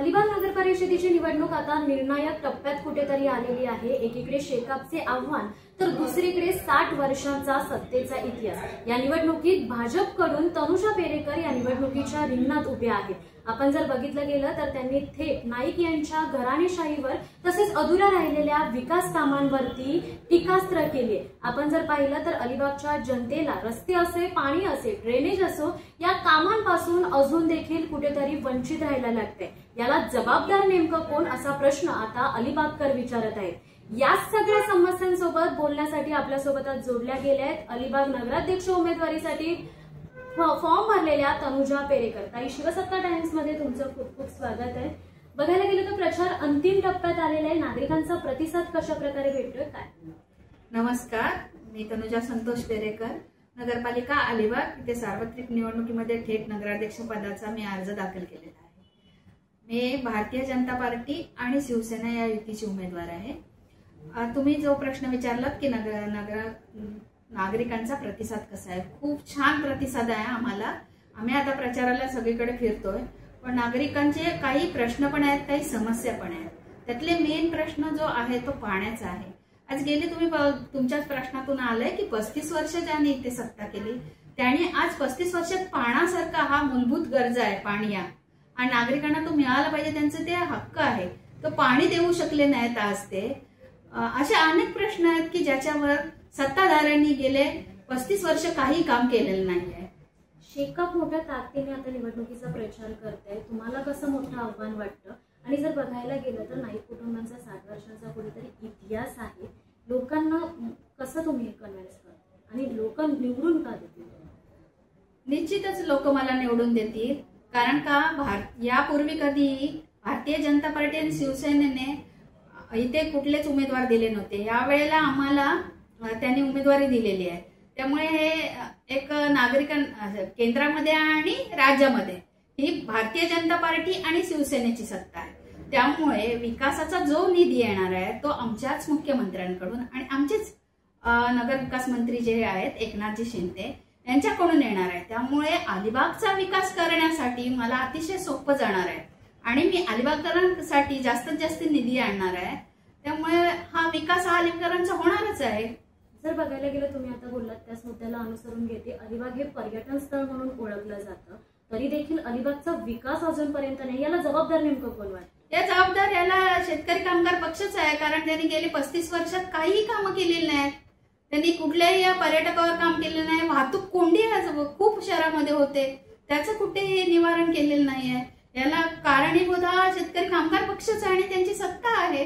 अलिबाग नगर परिषदेची निवडणूक आता निर्णायक टप्प्यात कुठेतरी आलेली आहे। एकीकडे शेकापचे आव्हान तर दुसरीकडे 60 वर्षांचा सत्तेचा इतिहास। या निवडणुकीत भाजपकडून तनुजा पेरेकर या निवडणुकीच्या रिंगणात उभे आहेत। आपण जर बघितलं गेलं तर त्यांनी थेट नाईक यांच्या घराणेशाहीवर तसेच अधुऱ्या राहिलेल्या विकास कामांवरती टीकास्त्र केली। आपण जर पाहिलं तर अलिबागच्या जनतेला रस्ते असे, पाणी असे, ड्रेनेज असो या कामांपासून अजून देखील कुठेतरी वंचित राहायला लागते। याला जबाबदार नेमकं कोण असा प्रश्न आता अलिबागकर विचारत आहेत। या सगळ्या समस्यांसोबत बोलण्यासाठी आपल्यासोबत आज जोडल्या गेल्या आहेत अलिबाग नगराध्यक्ष उमेदवारीसाठी फॉर्म भरलेल्या तनुजा पेरेकर। ताई, शिवसत्ता टाइम्स मध्ये तुमचं खूप खूप स्वागत आहे। बघायला गेलं तर प्रचार अंतिम टप्प्यात आलेला आहे। नागरिकांचा प्रतिसाद कशा प्रकारे भेटतोय काय? नमस्कार, मी तनुजा संतोष पेरेकर, नगरपालिका अलिबाग इथे सार्वत्रिक निवडणुकीमध्ये थेट नगराध्यक्ष पदाचा मी अर्ज दाखल केलेला आहे। मी भारतीय जनता पार्टी आणि शिवसेना या युतीची उमेदवार आहे। तुम्ही जो प्रश्न विचारलात की नागरिकांचा प्रतिसाद कसा आहे, खूप छान प्रतिसाद आहे आम्हाला। आम्ही आता प्रचाराला सगळीकडे फिरतोय, पण नागरिकांचे काही प्रश्न पण आहेत, काही समस्या पण आहेत। त्यातले मेन प्रश्न जो आहे तो पाण्याचा आहे। आज गेले तुम्ही तुमच्याच प्रश्नातून आलंय की 35 वर्ष ज्यांनी इथे सत्ता केली त्यांनी आज 35 वर्षात पाण्यासारखा हा मूलभूत गरजा आहे पाणी, आणि नागरिकांना तो मिळाला पाहिजे, त्यांचे ते हक्क आहे, तो पाणी देऊ शकले नाहीत आज ते। असे अनेक प्रश्न आहेत की ज्याच्यावर सत्ताधाऱ्यांनी गेले 35 वर्ष काही काम केलेलं नाहीये। शेकाप मोठ्या ताकदीने आता निवडणुकीचा प्रचार करताय, तुम्हाला कसं मोठं आव्हान वाटतं? आणि जर बघायला गेलं तर नाईक कुटुंबांचा 60 वर्षांचा कुठेतरी इतिहास आहे। लोकांना कसं तुम्ही कन्व्हिन्स करता आणि लोक निवडून का देतील? निश्चितच लोक मला निवडून देतील, कारण का यापूर्वी कधी भारतीय जनता पार्टी आणि शिवसेनेने इथे कुठलेच उमेदवार दिले नव्हते। यावेळेला आम्हाला त्यांनी उमेदवारी दिलेली आहे। त्यामुळे हे एक केंद्रामध्ये आणि राज्यामध्ये ही भारतीय जनता पार्टी आणि शिवसेनेची सत्ता आहे। त्यामुळे विकासाचा जो निधी येणार आहे तो आमच्याच मुख्यमंत्र्यांकडून आणि आमचेच नगर विकास मंत्री जे आहेत एकनाथजी शिंदे यांच्याकडून येणार आहे। त्यामुळे अलिबागचा विकास करण्यासाठी मला अतिशय सोपं जाणार आहे आणि मी अलिबागकरांसाठी जास्तीत जास्त निधी आणणार आहे। त्यामुळे हा विकास अलिबागकरांचा होणारच आहे। जर बघायला गेलं, तुम्ही आता बोललात त्याच मुद्द्याला अनुसरून घेते, अलिबाग हे पर्यटन स्थळ म्हणून ओळखलं जातं, तरी देखील अलिबागचा विकास अजूनपर्यंत नाही। याला जबाबदार नेमकं कोण वाटतं? या जबाबदार याला शेतकरी कामगार पक्षच आहे, कारण त्यांनी गेली 35 वर्षात काही कामं केलेली नाहीत। त्यांनी कुठल्याही या पर्यटकावर काम केलेलं नाही। वाहतूक कोंडी खूप शहरामध्ये होते, त्याचं कुठेही निवारण केलेलं नाहीये। याला कारणीभूत हा शेतकरी कामगार पक्षच आहे आणि त्यांची सत्ता आहे।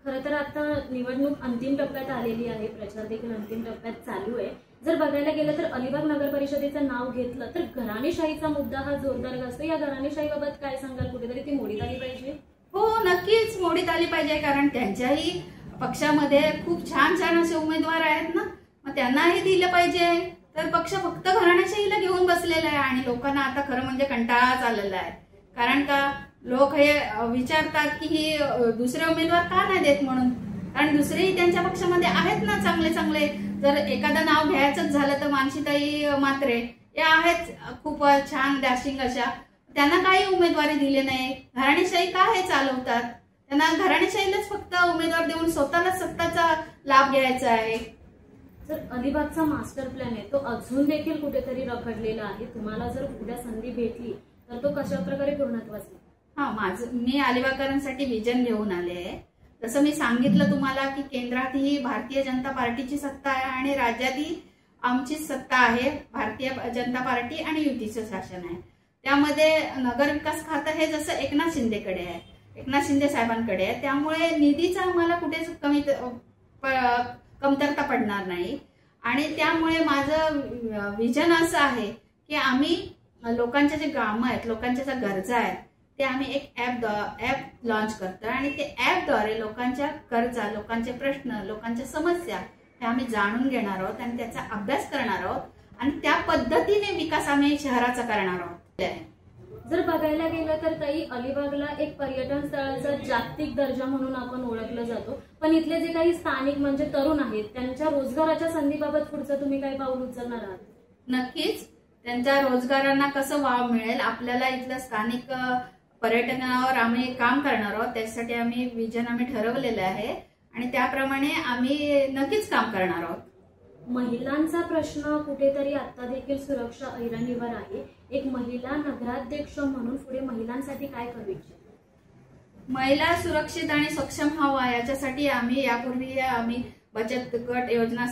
खरं तर आता निवडणूक अंतिम टप्प्यात आलेली आहे, प्रचार देखील अंतिम टप्प्यात चालू आहे। जर बघायला गेलं तर अलिबाग नगर परिषदेचं नाव घेतलं तर घराणेशाहीचा मुद्दा हा जोरदार गाजतो। या घराणेशाहीबाबत काय सांगाल? कुठेतरी ती मोडीत आली पाहिजे? हो, नक्कीच मोडीत आली पाहिजे, कारण त्यांच्याही पक्षामध्ये खूप छान छान असे उमेदवार आहेत ना, मग त्यांनाही दिलं पाहिजे। तर पक्ष फक्त घराणेशाहीला घेऊन बसलेला आहे आणि लोकांना आता खरं म्हणजे कंटाळाच आलेला आहे। कारण का लोक हे विचारतात की ही दुसरे उमेदवार का नाही देत म्हणून, कारण दुसरेही त्यांच्या पक्षामध्ये आहेत ना चांगले चांगले। जर एखादं नाव घ्यायचंच झालं तर मानसीताई म्हात्रे या आहेत खूप छान डॅशिंग अशा, त्यांना काही उमेदवारी दिली नाही। घराणेशाही का हे चालवतात? त्यांना घराणेशाहीलाच फक्त उमेदवार देऊन स्वतःलाच सत्ताचा लाभ घ्यायचा आहे। जर अलिबागचा मास्टर प्लॅन आहे तो अजून देखील कुठेतरी रखडलेला आहे, तुम्हाला जर उद्या संधी भेटली तर तो कशा प्रकारे पूर्णत्वास येईल? मी अलिबागकरांसाठी विजन घेऊन आले आहे। जसं मी सांगितलं तुम्हाला की केंद्रात ही भारतीय जनता पार्टीची सत्ता आहे आणि राज्यातही आमचीच सत्ता आहे, भारतीय जनता पार्टी आणि युतीचं शासन आहे। त्यामध्ये नगर विकास खातं हे जसं एकनाथ शिंदेकडे आहे, एकनाथ शिंदे साहेबांकडे आहे। त्यामुळे निधीचा आम्हाला कुठेच कमतरता पडणार नाही आणि त्यामुळे माझं विजन असं आहे की आम्ही लोकांच्या जे कामं आहेत, लोकांच्या ज्या गरजा आहेत ते आम्ही एक ऍप लॉन्च करतोय आणि ते ऍपद्वारे लोकांच्या गरजा, लोकांचे प्रश्न, लोकांच्या समस्या हे आम्ही जाणून घेणार आहोत आणि त्याचा अभ्यास करणार आहोत आणि त्या पद्धतीने विकास आम्ही शहराचा करणार आहोत। जर बघायला गेलं तर ताई, अलिबागला एक पर्यटन स्थळाचा जागतिक दर्जा म्हणून आपण ओळखलं जातो, पण इथले जे काही स्थानिक म्हणजे तरुण आहेत त्यांच्या रोजगाराच्या संधीबाबत पुढचं तुम्ही काय पाऊल उचलणार आहात? नक्कीच, त्यांच्या रोजगारांना कसं वाव मिळेल, आपल्याला इथलं स्थानिक पर्यटनावर आम्ही काम करणार आहोत. त्यासाठी आम्ही विजन ठरवलेलं आहे आणि त्याप्रमाणे आम्ही नक्कीच काम करणार आहोत. महिलांचा प्रश्न कुठेतरी आता देखील सुरक्षा ऐरणीवर आहे. एक महिला नगराध्यक्ष म्हणून पुढे महिलांसाठी काय करू इच्छिता? महिला सुरक्षित आणि सक्षम व्हावा याच्यासाठी आम्ही यापूर्वी बचत गट योजना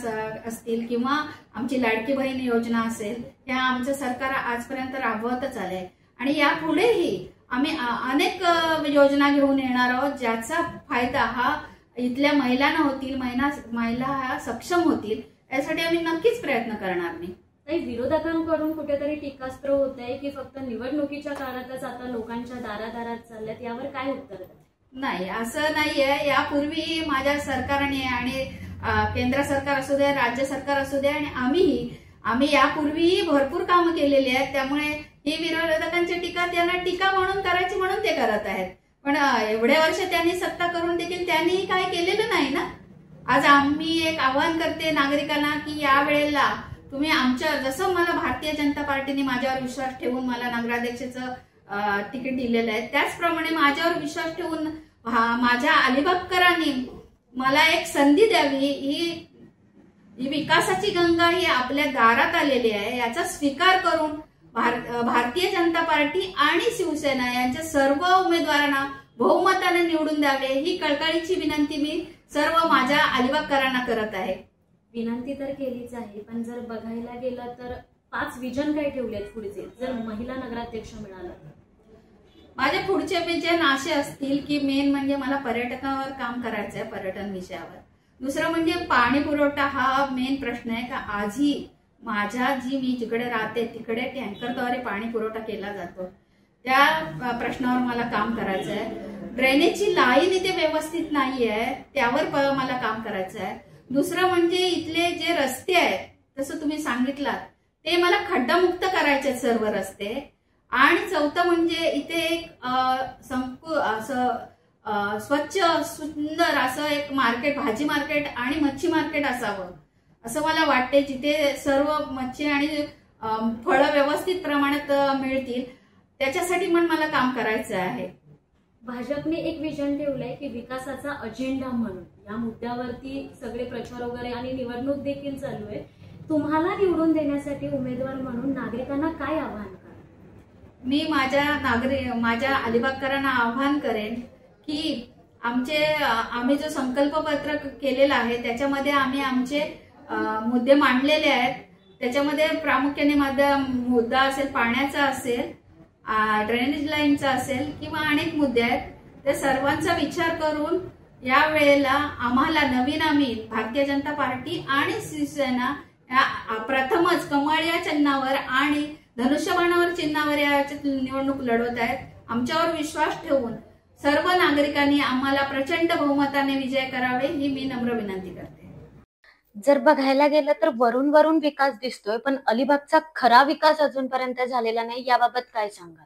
असतील किंवा आमची लाडकी बहीण योजना असेल, ह्या आमचं सरकार आजपर्यंत राबवतच आलंय आणि यापुढेही आम्ही अनेक योजना घेऊन येणार आहोत, ज्याचा फायदा हा इथल्या महिलांना होतील, महिला ह्या सक्षम होतील, यासाठी आम्ही नक्कीच प्रयत्न करणार नाही. काही विरोधकांकडून कुठेतरी टीकास्त्र होत आहे की फक्त निवडणुकीच्या काळातच आता लोकांच्या दारादारात चालल्यात, यावर काय उत्तर? नाही, असं नाहीये. यापूर्वी माझ्या सरकारने आणि केंद्र सरकार असू दे, राज्य सरकार असू दे आणि आम्ही यापूर्वी भरपूर कामं केलेली आहेत. त्यामुळे ही विरोधकांची टीका त्यांना टीका म्हणून करायची म्हणून ते करत आहेत. पण एवढे वर्ष त्यांनी सत्ता करून देखील त्यांनी काय केलेलं नाही ना. आज आम्ही एक आवाहन करते नागरिकांना की या वेळेला तुम्ही आमच्या, जसं मला भारतीय जनता पार्टीने माझ्यावर विश्वास ठेवून मला नगराध्यक्षाचं तिकीट दिलेलं आहे, त्याचप्रमाणे माझ्यावर विश्वास ठेवून माझ्या अलिबागकरांनी मला एक संधी द्यावी. ही विकासाची गंगा ही आपल्या दारात आलेली आहे, याचा स्वीकार करून भारतीय जनता पार्टी आणि शिवसेना यांच्या सर्व उमेदवारांना बहुमताने निवडून द्यावे, ही कळकळीची विनंती मी सर्व माझ्या अलिबागकरांना करत आहे. विनंती तर केलीच आहे, पण जर बघायला गेलं तर 5 विजन काय ठेवलेत पुढचे जर महिला नगराध्यक्ष मिळालं? माझे पुढचे विजन असे असतील की मेन म्हणजे मला पर्यटनावर काम करायचं आहे, पर्यटन विषयावर. दुसरं म्हणजे पाणी पुरवठा हा मेन प्रश्न आहे. का आजही मी जिकडे राहते तिकडे टँकरद्वारे पाणी पुरवठा केला जातो, त्या प्रश्नावर मला काम करायचं आहे. ड्रेनेजची लाईन इथे व्यवस्थित नाहीये, त्यावर मला काम करायचं आहे. दुसरं म्हणजे इथले जे रस्ते आहेत, तसं तुम्ही सांगितलात, ते मला खड्डामुक्त करायचे सर्व रस्ते. आणि चौथं म्हणजे इथे एक स्वच्छ सुंदर असं एक मार्केट, भाजी मार्केट आणि मच्छी मार्केट असावं असं मला वाटते, जिथे सर्व मच्छी आणि फळं व्यवस्थित प्रमाणात मिळतील. त्याच्यासाठी पण मला काम करायचं आहे. भाजपने एक विजन ठेवलंय की विकासाचा अजेंडा म्हणून, या मुद्द्यावरती सगळे प्रचार वगैरे आणि निवडणूक देखील चालू आहे. तुम्हाला निवडून देण्यासाठी उमेदवार म्हणून नागरिकांना काय आवाहन करा? मी माझ्या अलिबागकरांना आवाहन करेन की आम्ही जो संकल्पपत्र केलेला आहे त्याच्यामध्ये आम्ही आमचे मुद्दे मांडलेले आहेत. त्याच्यामध्ये प्रामुख्याने माझा मुद्दा असेल पाण्याचा असेल, ड्रेनेज लाईनचा असेल किंवा अनेक मुद्दे आहेत. ते सर्वांचा विचार करून या वेळेला आम्हाला आम्ही भारतीय जनता पार्टी आणि शिवसेना प्रथमच कमळ या चिन्हावर आणि धनुष्यबाणावर चिन्हावर या निवडणूक लढवत आहेत. आमच्यावर विश्वास ठेवून सर्व नागरिकांनी आम्हाला प्रचंड बहुमताने विजय करावे, ही मी नम्र विनंती करते. जर बघायला गेलं तर वरून विकास दिसतोय, पण अलिबागचा खरा विकास अजूनपर्यंत झालेला नाही, याबाबत काय सांगाल?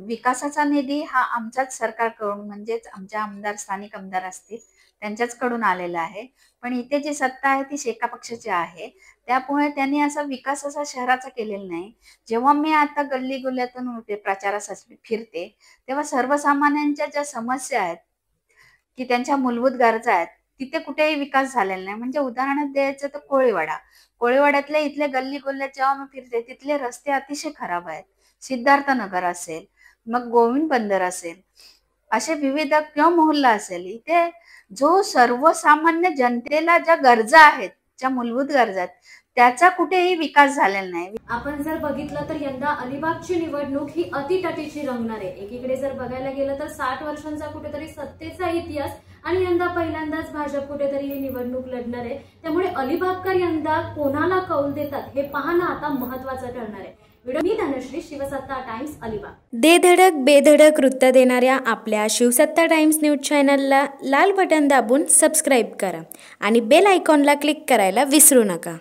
विकासाचा निधी हा आमच्याच सरकारकडून, म्हणजेच आमच्या आमदार, स्थानिक आमदार असतील त्यांच्याच कडून आलेला आहे. पण इथे जी सत्ता आहे ती शेका पक्षाची आहे, त्यामुळे त्यांनी असा विकास असा शहराचा केलेला नाही. जेव्हा मी आता गल्ली गुल्ल्यातून प्रचारासाठी फिरते, तेव्हा सर्वसामान्यांच्या ज्या समस्या आहेत की त्यांच्या मूलभूत गरजा आहेत, तिथे कुठेही विकास झालेला नाही. म्हणजे उदाहरण द्यायचं तर कोळीवाड्यातल्या इथले गल्ली गुल्ल्यात जेव्हा मी फिरते, तिथले रस्ते अतिशय खराब आहेत. सिद्धार्थनगर असेल, मग गोविंद बंदर असेल, असे विविध किंवा मोहल्ला असेल, इथे जो सर्वसामान्य जनतेला ज्या गरजा आहेत, ज्या मूलभूत गरजा आहेत, त्याचा कुठेही विकास झालेला नाही. आपण जर बघितलं तर यंदा अलिबागची निवडणूक ही अतितटीची रंगणार आहे. एकीकडे जर बघायला गेलं तर 60 वर्षांचा कुठेतरी सत्तेचा इतिहास आणि यंदा पहिल्यांदाच भाजप कुठेतरी ही निवडणूक लढणार आहे. त्यामुळे अलिबागकर यंदा कोणाला कौल देतात हे पाहणं आता महत्वाचं ठरणार आहे. मी धनश्री, शिवसत्ता टाइम्स, अलिबाग. दे धडक बेधडक वृत्त देणाऱ्या आपल्या शिवसत्ता टाइम्स न्यूज चॅनलला लाल बटन दाबून सबस्क्राईब करा आणि बेल आयकॉनला क्लिक करायला विसरू नका.